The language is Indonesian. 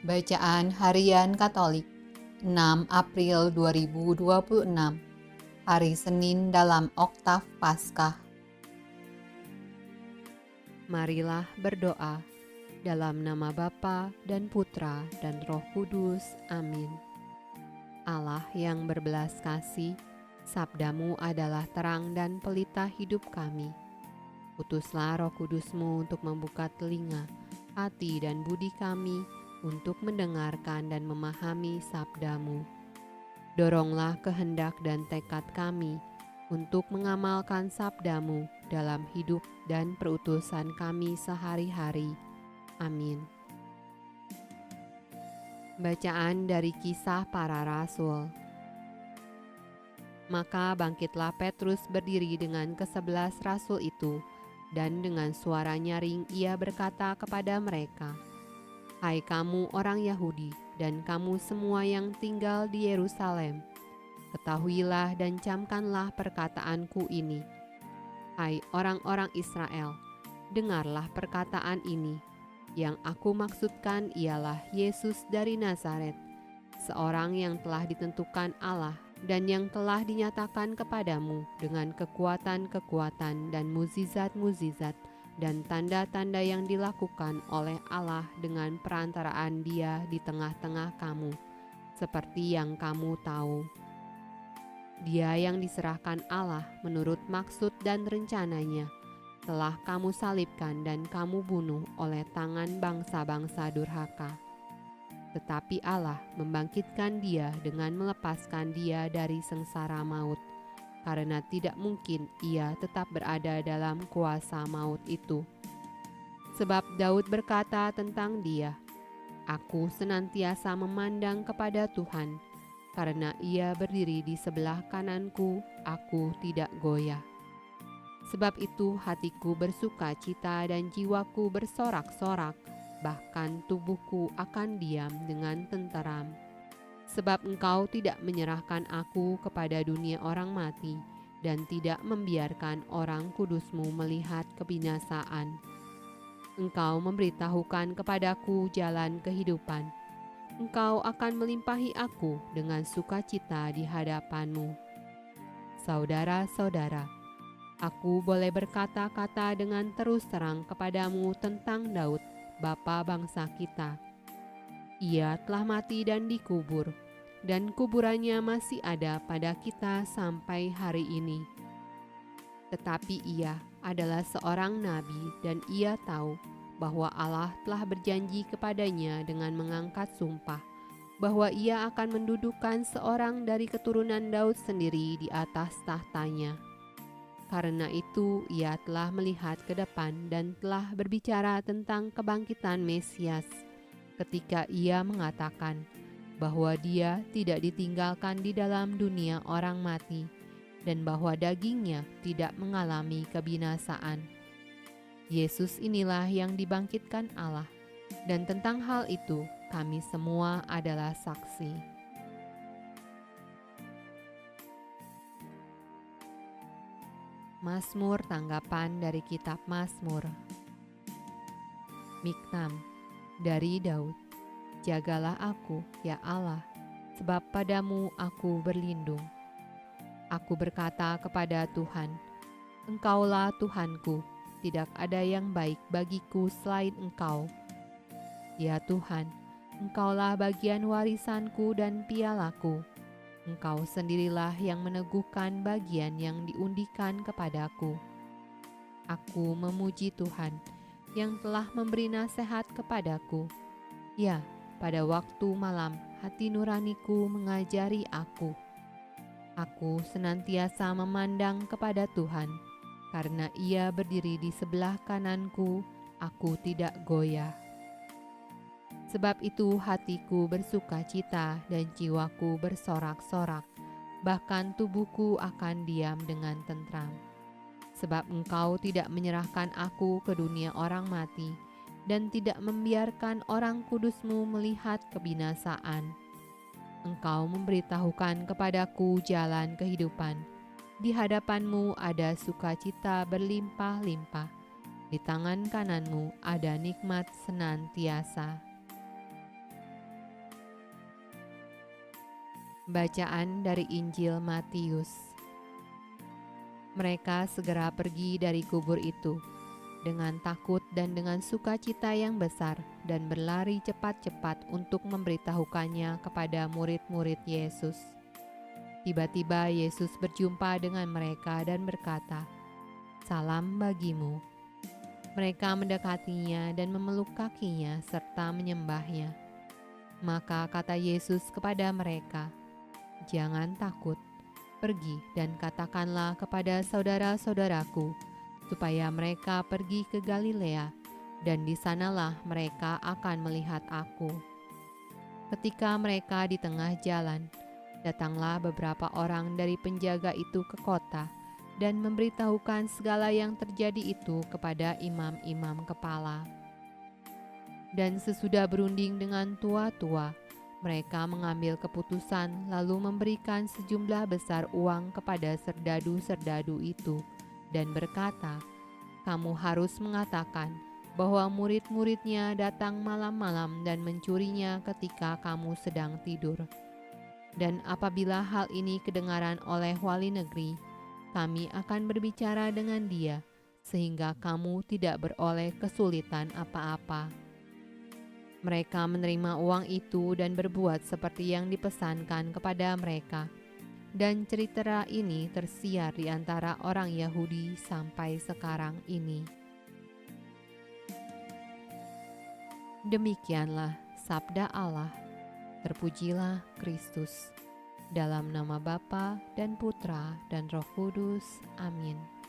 Bacaan Harian Katolik 6 April 2026, hari Senin dalam Oktav Paskah. Marilah berdoa dalam nama Bapa dan Putra dan Roh Kudus. Amin. Allah yang berbelas kasih, sabdamu adalah terang dan pelita hidup kami. Utuslah Roh Kudusmu untuk membuka telinga, hati dan budi kami untuk mendengarkan dan memahami sabdamu. Doronglah kehendak dan tekad kami untuk mengamalkan sabdamu dalam hidup dan perutusan kami sehari-hari. Amin. Bacaan dari Kisah Para Rasul. Maka bangkitlah Petrus berdiri dengan ke-11 rasul itu, dan dengan suara nyaring ia berkata kepada mereka, "Hai kamu orang Yahudi dan kamu semua yang tinggal di Yerusalem, ketahuilah dan camkanlah perkataanku ini. Hai orang-orang Israel, dengarlah perkataan ini. Yang aku maksudkan ialah Yesus dari Nazaret, seorang yang telah ditentukan Allah dan yang telah dinyatakan kepadamu dengan kekuatan-kekuatan dan mukjizat-mukjizat dan tanda-tanda yang dilakukan oleh Allah dengan perantaraan Dia di tengah-tengah kamu, seperti yang kamu tahu. Dia yang diserahkan Allah menurut maksud dan rencananya telah kamu salibkan dan kamu bunuh oleh tangan bangsa-bangsa durhaka. Tetapi Allah membangkitkan dia dengan melepaskan dia dari sengsara maut, karena tidak mungkin ia tetap berada dalam kuasa maut itu. Sebab Daud berkata tentang dia, "Aku senantiasa memandang kepada Tuhan, karena ia berdiri di sebelah kananku, aku tidak goyah. Sebab itu hatiku bersuka cita dan jiwaku bersorak-sorak, bahkan tubuhku akan diam dengan tenteram. Sebab Engkau tidak menyerahkan aku kepada dunia orang mati, dan tidak membiarkan orang kudus-Mu melihat kebinasaan. Engkau memberitahukan kepadaku jalan kehidupan. Engkau akan melimpahi aku dengan sukacita di hadapan-Mu." Saudara-saudara, aku boleh berkata-kata dengan terus terang kepadamu tentang Daud, bapa bangsa kita. Ia telah mati dan dikubur, dan kuburannya masih ada pada kita sampai hari ini. Tetapi ia adalah seorang nabi dan ia tahu bahwa Allah telah berjanji kepadanya dengan mengangkat sumpah bahwa ia akan mendudukan seorang dari keturunan Daud sendiri di atas tahtanya. Karena itu ia telah melihat ke depan dan telah berbicara tentang kebangkitan Mesias ketika ia mengatakan bahwa dia tidak ditinggalkan di dalam dunia orang mati dan bahwa dagingnya tidak mengalami kebinasaan. Yesus inilah yang dibangkitkan Allah, dan tentang hal itu kami semua adalah saksi. Mazmur tanggapan dari kitab Mazmur. Miktam dari Daud. Jagalah aku, ya Allah, sebab padamu aku berlindung. Aku berkata kepada Tuhan, Engkaulah Tuhanku, tidak ada yang baik bagiku selain Engkau. Ya Tuhan, Engkaulah bagian warisanku dan pialaku. Engkau sendirilah yang meneguhkan bagian yang diundikan kepadaku. Aku memuji Tuhan yang telah memberi nasihat kepadaku. Ya, pada waktu malam hati nuraniku mengajari aku. Aku senantiasa memandang kepada Tuhan, karena Ia berdiri di sebelah kananku, aku tidak goyah. Sebab itu hatiku bersuka cita dan jiwaku bersorak-sorak, bahkan tubuhku akan diam dengan tentram. Sebab Engkau tidak menyerahkan aku ke dunia orang mati, dan tidak membiarkan orang kudus-Mu melihat kebinasaan. Engkau memberitahukan kepadaku jalan kehidupan. Di hadapan-Mu ada sukacita berlimpah-limpah. Di tangan kanan-Mu ada nikmat senantiasa. Bacaan dari Injil Matius. Mereka segera pergi dari kubur itu dengan takut dan dengan sukacita yang besar, dan berlari cepat-cepat untuk memberitahukannya kepada murid-murid Yesus. Tiba-tiba Yesus berjumpa dengan mereka dan berkata, "Salam bagimu." Mereka mendekatinya dan memeluk kakinya serta menyembahnya. Maka kata Yesus kepada mereka, "Jangan takut. Pergi dan katakanlah kepada saudara-saudaraku supaya mereka pergi ke Galilea, dan di sanalah mereka akan melihat aku." Ketika mereka di tengah jalan, datanglah beberapa orang dari penjaga itu ke kota dan memberitahukan segala yang terjadi itu kepada imam-imam kepala. Dan sesudah berunding dengan tua-tua, mereka mengambil keputusan lalu memberikan sejumlah besar uang kepada serdadu-serdadu itu dan berkata, "Kamu harus mengatakan bahwa murid-muridnya datang malam-malam dan mencurinya ketika kamu sedang tidur. Dan apabila hal ini kedengaran oleh wali negeri, kami akan berbicara dengan dia, sehingga kamu tidak beroleh kesulitan apa-apa." Mereka menerima uang itu dan berbuat seperti yang dipesankan kepada mereka. Dan cerita ini tersiar di antara orang Yahudi sampai sekarang ini. Demikianlah sabda Allah. Terpujilah Kristus. Dalam nama Bapa dan Putra dan Roh Kudus. Amin.